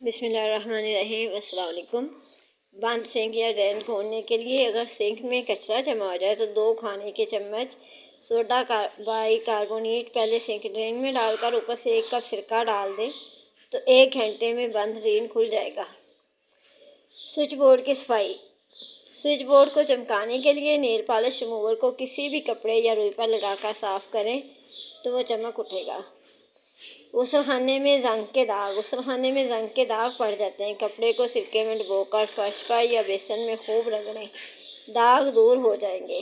बिस्मिल्लाहिर्रहमानिर्रहीम। अस्सलाम वालेकुम। बंद सिंक या ड्रेन खोलने के लिए अगर सिंक में कचरा जमा हो जाए तो 2 खाने के चम्मच सोडा बाइकार्बोनेट पहले सिंक ड्रेन में डालकर ऊपर से 1 कप सिरका डाल दें तो 1 घंटे में बंद ड्रेन खुल जाएगा। स्विच बोर्ड की सफाई। स्विच बोर्ड को चमकाने के लिए नेल पॉलिश रिमूवर को किसी भी कपड़े या रुई पर लगाकर साफ़ करें तो वो चमक उठेगा। गुसलखाने में जंग के दाग पड़ जाते हैं। कपड़े को सिरके में डुबोकर फर्श पर या बेसन में खूब रगड़ें, दाग दूर हो जाएंगे।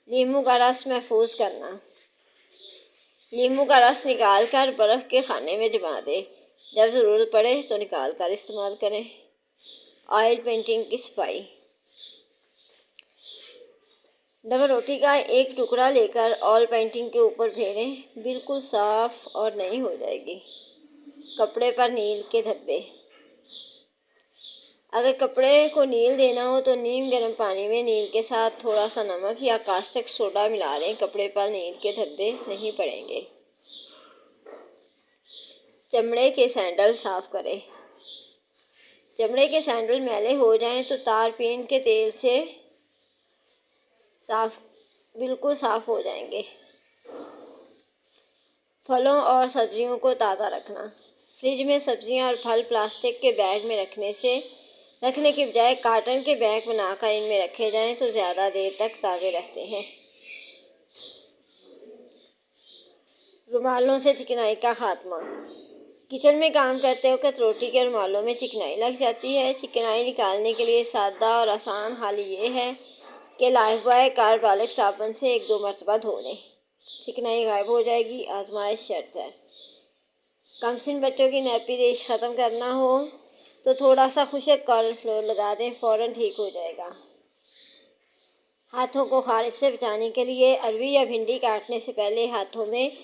नींबू का रस महफूज करना। नींबू का रस निकाल कर बर्फ़ के खाने में जमा दें, जब ज़रूरत पड़े तो निकाल कर इस्तेमाल करें। ऑयल पेंटिंग की सफाई। डबल रोटी का एक टुकड़ा लेकर ऑयल पेंटिंग के ऊपर फेरें, बिल्कुल साफ और नई हो जाएगी। कपड़े पर नील के धब्बे। अगर कपड़े को नील देना हो तो नीम गर्म पानी में नील के साथ थोड़ा सा नमक या कास्टिक सोडा मिला लें, कपड़े पर नील के धब्बे नहीं पड़ेंगे। चमड़े के सैंडल साफ करें। चमड़े के सैंडल मैले हो जाएं तो तारपीन के तेल से बिल्कुल साफ हो जाएंगे। फलों और सब्जियों को ताज़ा रखना। फ्रिज में सब्जियां और फल प्लास्टिक के बैग में रखने के बजाय कार्टन के बैग बनाकर इनमें रखे जाएं तो ज़्यादा देर तक ताज़े रहते हैं। रुमालों से चिकनाई का खात्मा। किचन में काम करते वक्त रोटी के रुमालों में चिकनाई लग जाती है। चिकनाई निकालने के लिए सादा और आसान हल ये है कि लाइफबॉय कार्बोलिक साबुन से 1-2 मरतबा धो लें, चिकनाई गायब हो जाएगी। आजमाइश शर्त है। कमसिन बच्चों की नैपी रेश ख़त्म करना हो तो थोड़ा सा खुशक कॉर्नफ्लोर लगा दें, फ़ौरन ठीक हो जाएगा। हाथों को खारिश से बचाने के लिए अरवी या भिंडी काटने से पहले हाथों में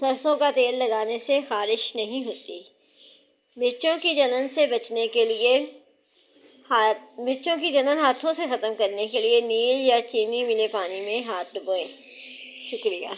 सरसों का तेल लगाने से खारिश नहीं होती। मिर्चों की जलन से बचने के लिए मिर्चों की जलन हाथों से ख़त्म करने के लिए नील या चीनी मिले पानी में हाथ डुबोएं। शुक्रिया।